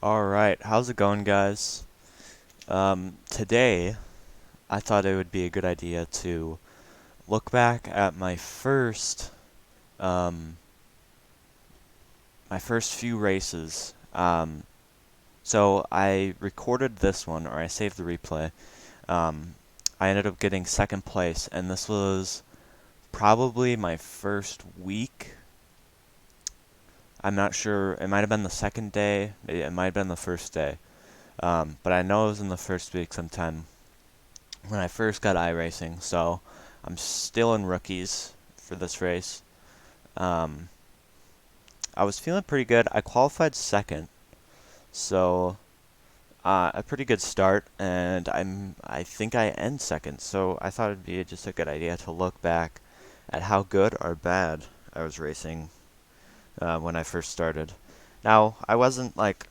Alright, how's it going, guys? Today, I thought it would be a good idea to look back at um, my first few races. So I recorded this one, or I saved the replay. I ended up getting second place, and this was probably my first week. I'm not sure, it might have been the second day, maybe it might have been the first day. But I know it was in the first week sometime when I first got iRacing, so I'm still in rookies for this race. Um, I was feeling pretty good. I qualified second, so a pretty good start, and I think I end second, so I thought it'd be just a good idea to look back at how good or bad I was racing when I first started. Now, I wasn't like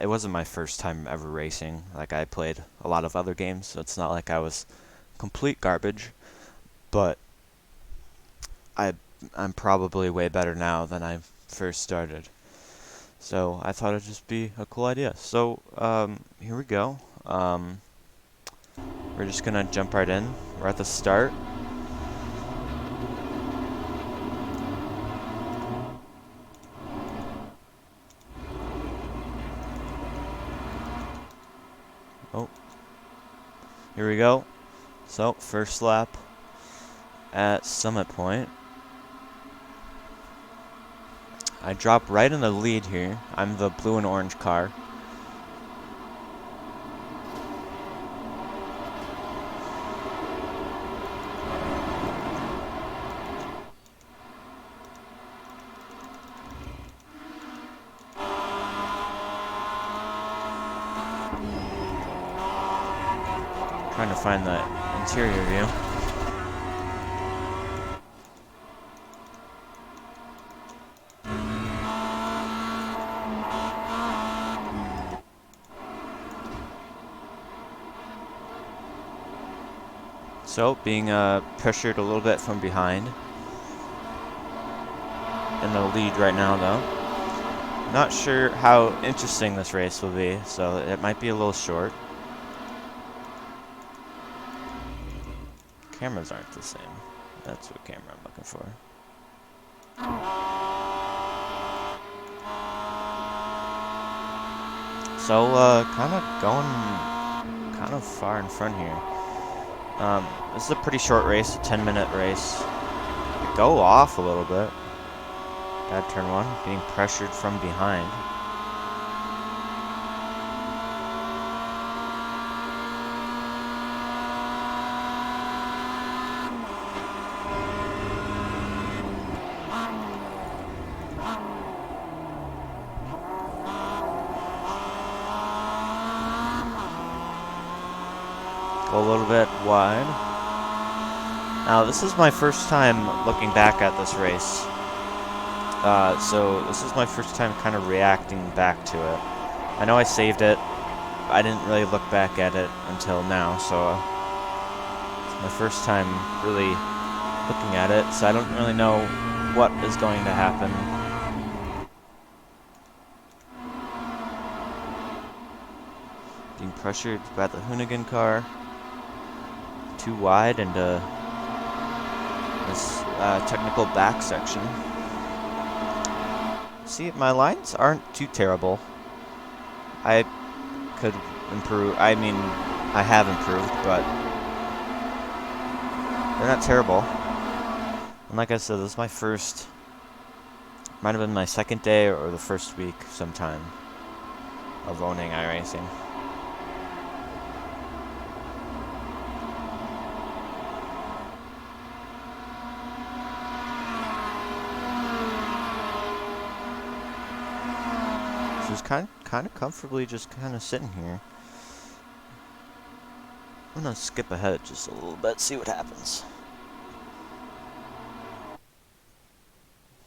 it wasn't my first time ever racing. Like, I played a lot of other games, so it's not like I was complete garbage. But I I'm probably way better now than I first started. So I thought it'd just be a cool idea. So here we go. We're just gonna jump right in. We're at the start. Oh, here we go. So first lap at Summit Point. I drop right in the lead here. I'm the blue and orange car. Trying to find the interior view. So, being pressured a little bit from behind. In the lead right now, though. Not sure how interesting this race will be, so it might be a little short. Cameras aren't the same. That's what camera I'm looking for. So, kind of going kind of far in front here. This is a pretty short race, a 10-minute race. I go off a little bit. Bad turn one, getting pressured from behind. Go a little bit wide. Now, this is my first time looking back at this race. So this is my first time kind of reacting back to it. I know I saved it. I didn't really look back at it until now, so it's my first time really looking at it, so I don't really know what is going to happen. Being pressured by the Hoonigan car. Too wide into this technical back section. See, my lines aren't too terrible. I could improve. I mean, I have improved, but they're not terrible. And like I said, this is my first, might have been my second day or the first week sometime of owning iRacing. Just kind of comfortably just kind of sitting here. I'm gonna skip ahead just a little bit, see what happens.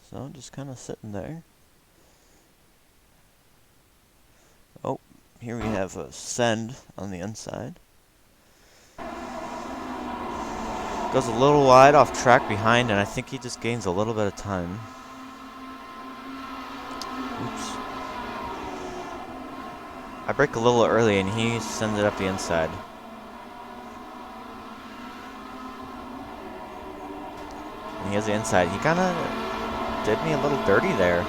So just kind of sitting there. Oh, here we have a send on the inside. Goes a little wide off track behind, and I think he just gains a little bit of time. Oops. I brake a little early and he sends it up the inside. And he has the inside. He kind of did me a little dirty there.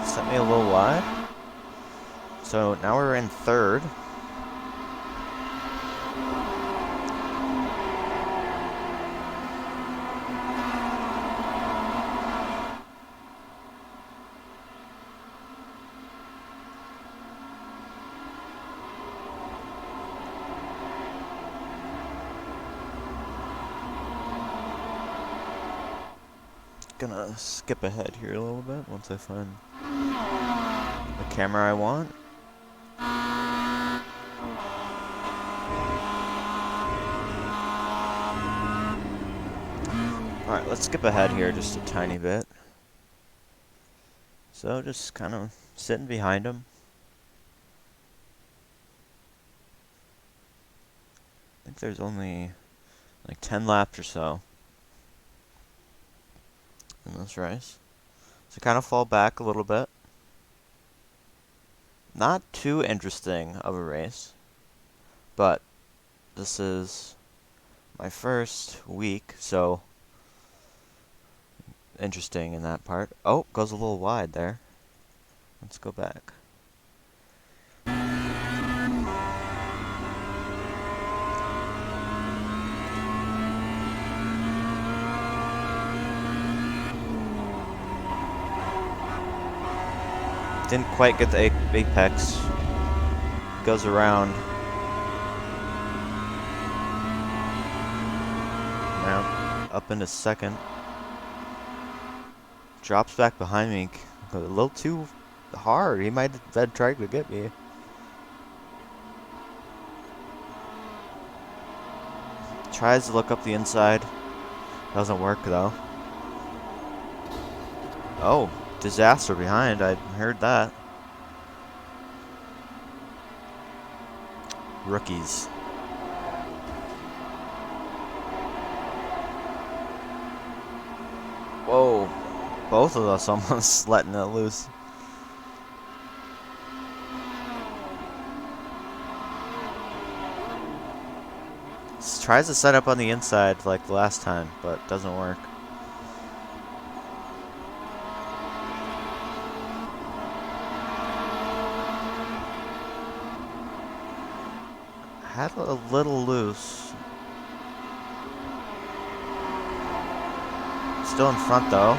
Sent me a little wide. So now we're in third. Gonna skip ahead here a little bit once I find the camera I want. Alright, let's skip ahead here just a tiny bit. So just kind of sitting behind him. I think there's only like 10 laps or so in this race. So kind of fall back a little bit. Not too interesting of a race, but this is my first week, so interesting in that part. Oh, goes a little wide there. Let's go back. Didn't quite get the apex. Goes around. Now up into second. Drops back behind me. A little too hard. He might have tried to get me. Tries to look up the inside. Doesn't work though. Oh, disaster behind. I heard that. Rookies. Whoa. Both of us almost letting it loose. Tries to set up on the inside like the last time, but doesn't work. Had a little loose. Still in front though.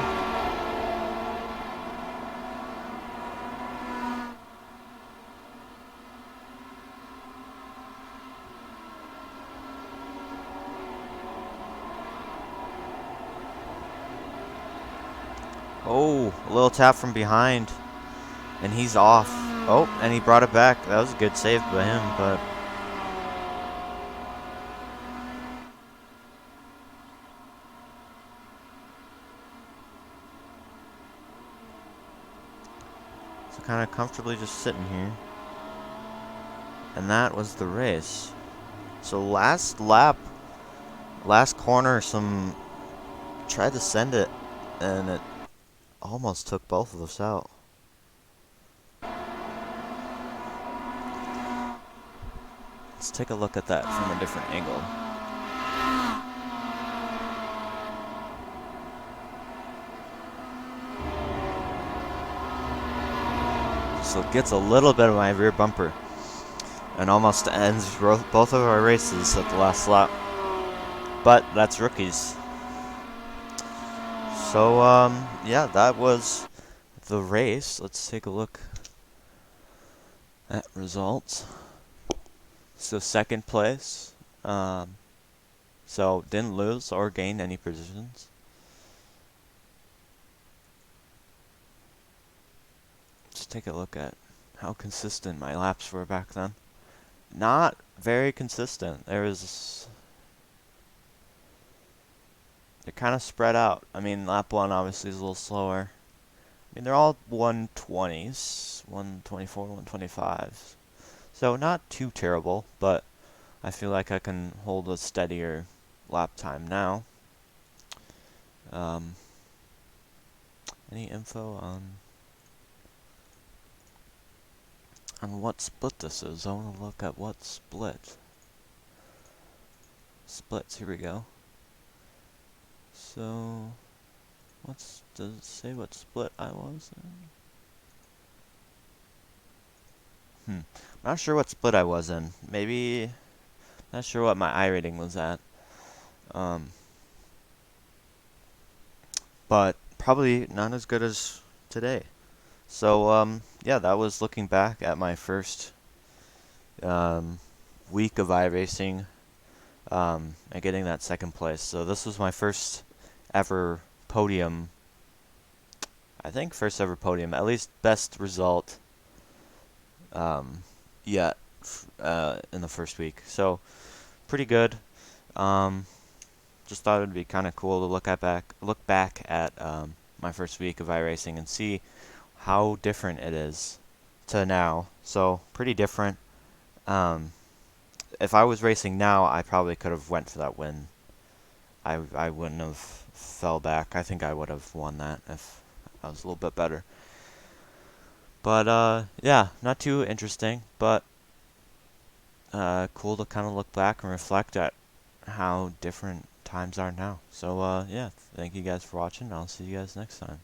Oh, a little tap from behind. And he's off. Oh, and he brought it back. That was a good save by him, but... So kind of comfortably just sitting here. And that was the race. So last lap, last corner, tried to send it, and it almost took both of us out. Let's take a look at that from a different angle. So it gets a little bit of my rear bumper and almost ends both of our races at the last lap. But that's rookies. So, yeah, that was the race. Let's take a look at results. So second place. So didn't lose or gain any positions. Let's take a look at how consistent my laps were back then. Not very consistent. They're kind of spread out. I mean, lap 1 obviously is a little slower. I mean, they're all 120s, 124, 125s. So not too terrible, but I feel like I can hold a steadier lap time now. Any info on... on what split this is. I want to look at what split. Splits, here we go. So, does it say what split I was in? Not sure what split I was in. Maybe, not sure what my iRating was at. But probably not as good as today. So, yeah, that was looking back at my first week of iRacing and getting that second place. So this was my first ever podium. I think first ever podium, at least best result yet in the first week. So pretty good. Just thought it'd be kind of cool to look back at my first week of iRacing and see how different it is to now. So pretty different. If I was racing now, I probably could have went for that win. I wouldn't have fell back. I think I would have won that if I was a little bit better. But yeah, not too interesting, but cool to kind of look back and reflect at how different times are now. So yeah, thank you guys for watching. I'll see you guys next time.